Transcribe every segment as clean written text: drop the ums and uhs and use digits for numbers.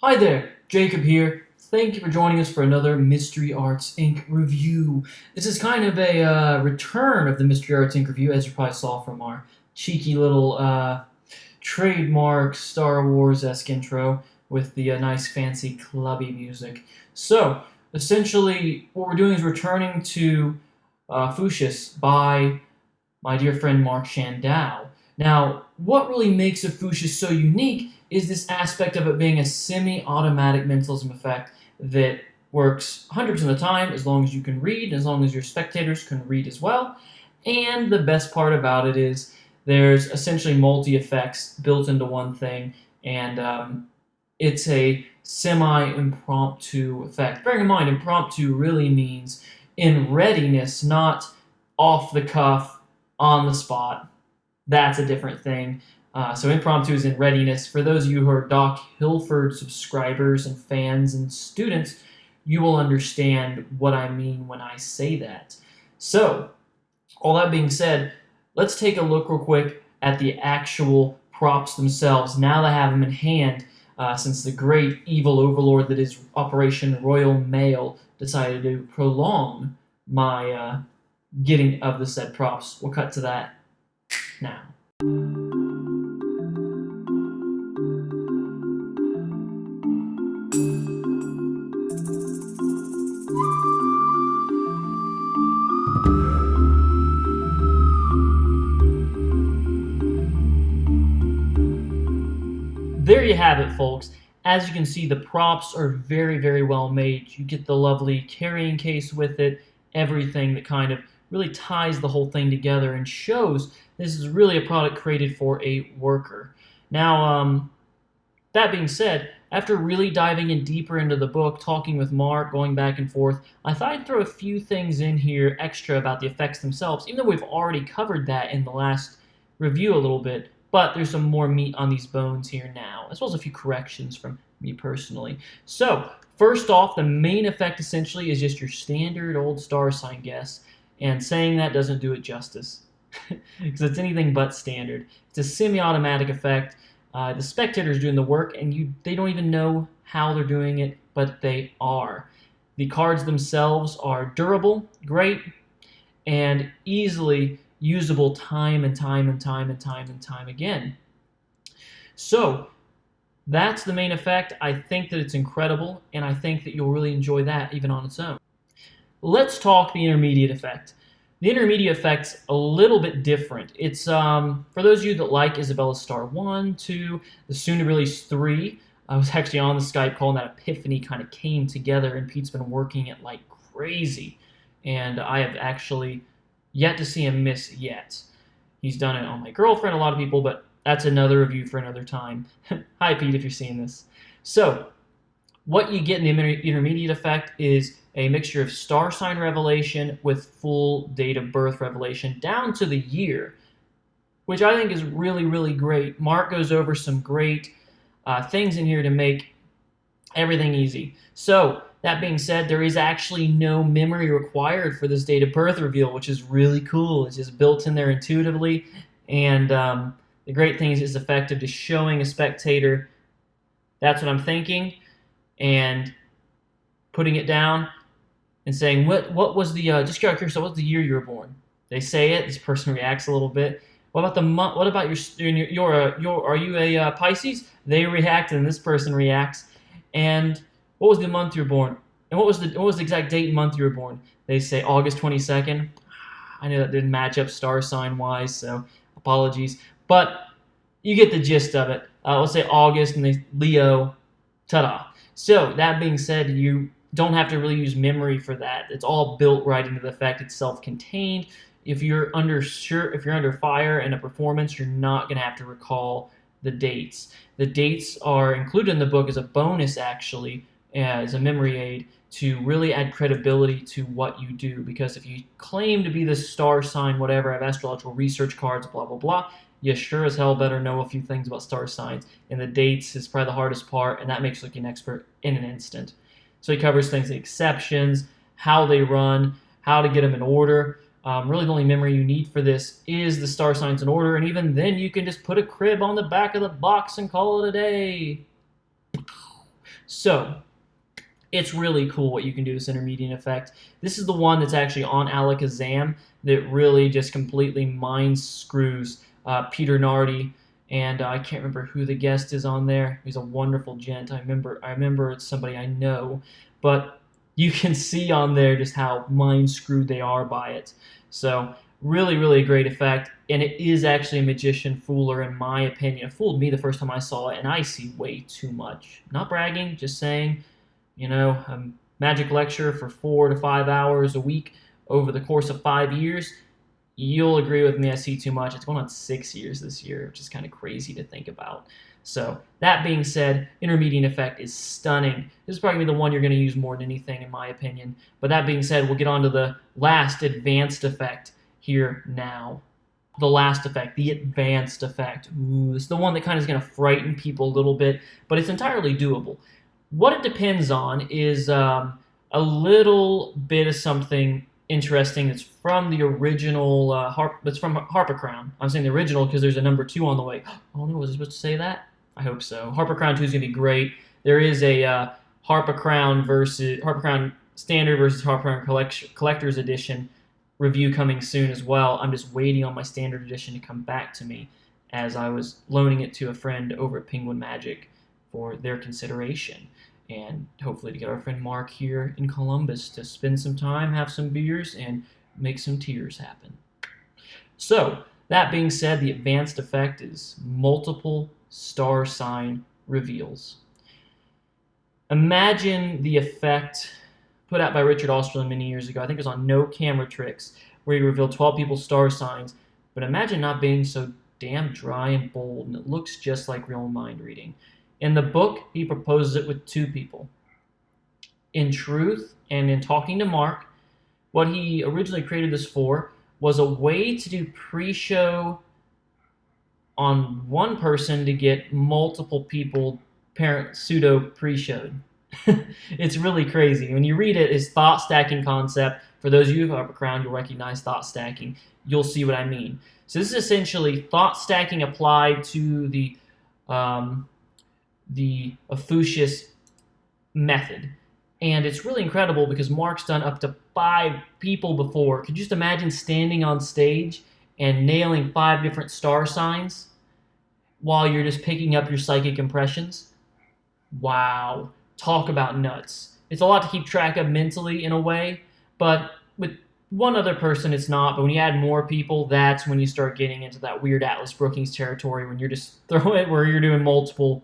Hi there, Jacob here. Thank you for joining us for another Mystery Arts Inc. review. This is kind of a return of the Mystery Arts Inc. review, as you probably saw from our cheeky little trademark Star Wars-esque intro with the nice fancy clubby music. So, essentially, what we're doing is returning to Ophiuchus by my dear friend Mark Chandaue. Now, what really makes Ophiuchus so unique is this aspect of it being a semi-automatic mentalism effect that works 100% of the time as long as you can read, as long as your spectators can read as well. And the best part about it is there's essentially multi-effects built into one thing, and it's a semi-impromptu effect. Bearing in mind, impromptu really means in readiness, not off the cuff, on the spot. That's a different thing. So impromptu is in readiness. For those of you who are Doc Hilford subscribers and fans and students, you will understand what I mean when I say that. So, all that being said, let's take a look real quick at the actual props themselves. Now that I have them in hand, since the great evil overlord that is Operation Royal Mail decided to prolong my getting of the said props. We'll cut to that now. There you have it, folks. As you can see, the props are very, very well made. You get the lovely carrying case with it, everything that kind of really ties the whole thing together and shows this is really a product created for a worker. Now, that being said, after really diving in deeper into the book, talking with Mark, going back and forth, I thought I'd throw a few things in here extra about the effects themselves, even though we've already covered that in the last review a little bit. But there's some more meat on these bones here now, as well as a few corrections from me personally. So, first off, the main effect essentially is just your standard old star sign guess, and saying that doesn't do it justice, because it's anything but standard. It's a semi-automatic effect. The spectator's doing the work, and they don't even know how they're doing it, but they are. The cards themselves are durable, great, and easily usable time and time and time and time and time again. So that's the main effect. I think that it's incredible, and I think that you'll really enjoy that even on its own. Let's talk the intermediate effect. The intermediate effect's a little bit different. It's for those of you that like Isabella Star 1, 2, the soon-to-release 3. I was actually on the Skype call, and that epiphany kind of came together, and Pete's been working it like crazy. And I have actually yet to see him miss yet. He's done it on my girlfriend, a lot of people, but that's another review for another time. Hi, Pete, if you're seeing this. So, what you get in the intermediate effect is a mixture of star sign revelation with full date of birth revelation down to the year, which I think is really, really great. Mark goes over some great things in here to make everything easy. So, that being said, there is actually no memory required for this date of birth reveal, which is really cool. It's just built in there intuitively, and the great thing is it's effective to showing a spectator that's what I'm thinking, and putting it down and saying, what was the, just get curious, what's the year you were born? They say it, this person reacts a little bit. What about the month? What about are you a Pisces? They react, and this person reacts. And what was the month you were born? And what was the exact date and month you were born? They say August 22nd. I know that didn't match up star sign wise, so apologies. But you get the gist of it. Let's say August and they Leo. Ta-da. So that being said, you don't have to really use memory for that. It's all built right into the effect. It's self-contained. If you're under fire in a performance, you're not going to have to recall the dates. The dates are included in the book as a bonus, actually, as a memory aid to really add credibility to what you do. Because if you claim to be the star sign, whatever, have astrological research cards, blah, blah, blah, you sure as hell better know a few things about star signs. And the dates is probably the hardest part, and that makes you look an expert in an instant. So he covers things like exceptions, how they run, how to get them in order. Really, the only memory you need for this is the star signs in order, and even then you can just put a crib on the back of the box and call it a day. So it's really cool what you can do with this intermediate effect. This is the one that's actually on Alakazam that really just completely mind screws Peter Nardi, and I can't remember who the guest is on there. He's a wonderful gent. I remember it's somebody I know, but you can see on there just how mind screwed they are by it. So really, really great effect, and it is actually a magician fooler in my opinion. It fooled me the first time I saw it, and I see way too much. Not bragging, just saying. A magic lecture for 4 to 5 hours a week over the course of 5 years, you'll agree with me, I see too much. It's going on 6 years this year, which is kind of crazy to think about. So that being said, intermediate effect is stunning. This is probably going to be the one you're going to use more than anything, in my opinion. But that being said, we'll get on to the last advanced effect here now. The last effect, the advanced effect. Ooh, it's the one that kind of is going to frighten people a little bit, but it's entirely doable. What it depends on is a little bit of something interesting that's from the original that's from Harper Crown. I'm saying the original because there's a number 2 on the way. Oh no, was I supposed to say that? I hope so. Harper Crown 2 is going to be great. There is a Harper Crown Standard versus Harper Crown Collector's Edition review coming soon as well. I'm just waiting on my Standard Edition to come back to me as I was loaning it to a friend over at Penguin Magic for their consideration, and hopefully to get our friend Mark here in Columbus to spend some time, have some beers, and make some tears happen. So, that being said, the advanced effect is multiple star sign reveals. Imagine the effect put out by Richard Osterlin many years ago. I think it was on No Camera Tricks, where he revealed 12 people's star signs, but imagine not being so damn dry and bold, and it looks just like real mind reading. In the book, he proposes it with 2 people. In truth, and in talking to Mark, what he originally created this for was a way to do pre-show on one person to get multiple people pseudo pre-showed. It's really crazy. When you read it, his thought stacking concept, for those of you who have Upper Crown, you'll recognize thought stacking. You'll see what I mean. So this is essentially thought stacking applied to the Ophiuchus method. And it's really incredible because Mark's done up to 5 people before. Could you just imagine standing on stage and nailing 5 different star signs while you're just picking up your psychic impressions? Wow. Talk about nuts. It's a lot to keep track of mentally in a way, but with one other person it's not. But when you add more people, that's when you start getting into that weird Atlas Brookings territory when you're just throwing it where you're doing multiple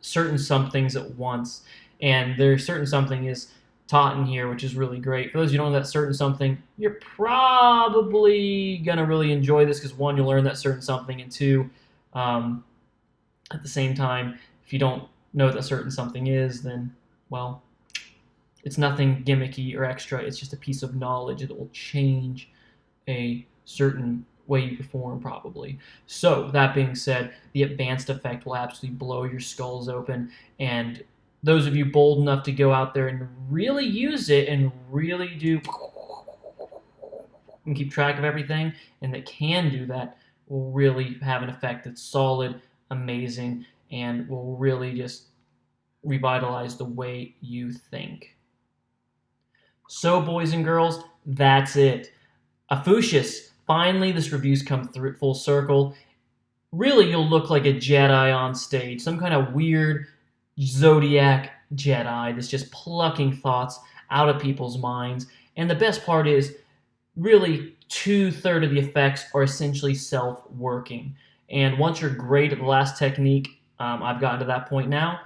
certain somethings at once. And their certain something is taught in here, which is really great. For those of you who don't know that certain something, you're probably going to really enjoy this because 1, you'll learn that certain something, and 2, at the same time, if you don't know what that certain something is, then, well, it's nothing gimmicky or extra. It's just a piece of knowledge that will change a certain way you perform, probably. So, that being said, the advanced effect will absolutely blow your skulls open, and those of you bold enough to go out there and really use it and really do and keep track of everything, and that can do that, will really have an effect that's solid, amazing, and will really just revitalize the way you think. So, boys and girls, that's it. Ophiuchus. Finally, this review's come through full circle. Really, you'll look like a Jedi on stage. Some kind of weird Zodiac Jedi that's just plucking thoughts out of people's minds. And the best part is, really, 2/3 of the effects are essentially self-working. And once you're great at the last technique, I've gotten to that point now,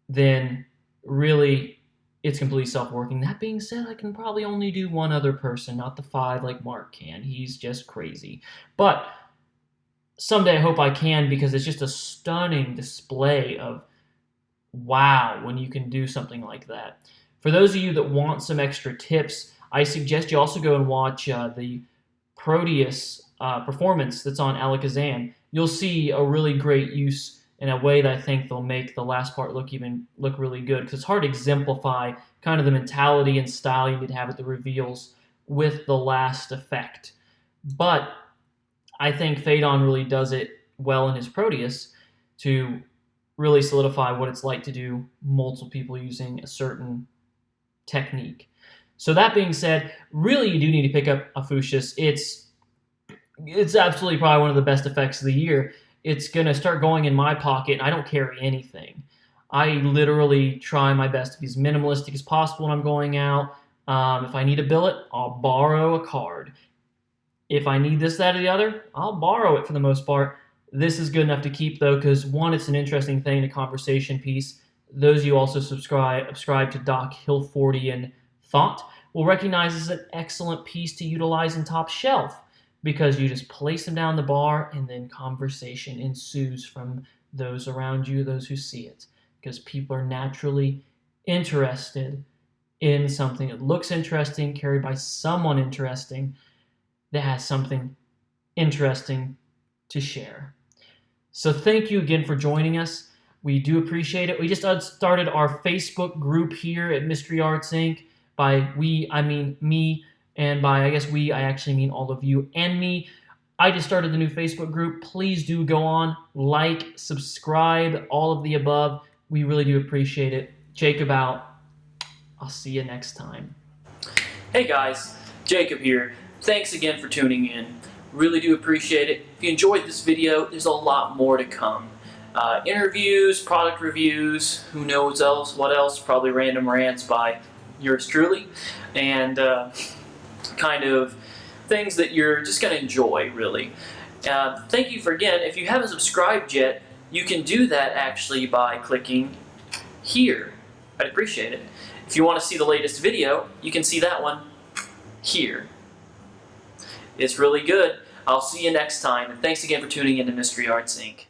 then really it's completely self-working. That being said, I can probably only do 1 other person, not the 5 like Mark can. He's just crazy. But someday I hope I can, because it's just a stunning display of wow when you can do something like that. For those of you that want some extra tips, I suggest you also go and watch the Proteus performance that's on Alakazam. You'll see a really great use in a way that I think they'll make the last part look really good, because it's hard to exemplify kind of the mentality and style you need to have at the reveals with the last effect. But I think Phaedon really does it well in his Proteus to really solidify what it's like to do multiple people using a certain technique. So that being said, really you do need to pick up Ophiuchus. It's absolutely probably one of the best effects of the year. It's going to start going in my pocket, and I don't carry anything. I literally try my best to be as minimalistic as possible when I'm going out. If I need a billet, I'll borrow a card. If I need this, that, or the other, I'll borrow it for the most part. This is good enough to keep, though, because one, it's an interesting thing, a conversation piece. Those of you also subscribe to Doc Hilfordian Thought will recognize this as an excellent piece to utilize in top shelf, because you just place them down the bar and then conversation ensues from those around you, those who see it, because people are naturally interested in something that looks interesting, carried by someone interesting that has something interesting to share. So thank you again for joining us. We do appreciate it. We just started our Facebook group here at Mystery Arts Inc. By we, I mean me, and by I guess we, I actually mean all of you and me. I just started the new Facebook group. Please do go on, like, subscribe, all of the above. We really do appreciate it. Jacob out. I'll see you next time. Hey guys, Jacob here. Thanks again for tuning in. Really do appreciate it. If you enjoyed this video, there's a lot more to come. Interviews, product reviews, who knows else, what else, probably random rants by yours truly, and kind of things that you're just going to enjoy, really. Thank you for, again, if you haven't subscribed yet, you can do that actually by clicking here. I'd appreciate it. If you want to see the latest video, you can see that one here. It's really good. I'll see you next time, and thanks again for tuning in to Mystery Arts Inc.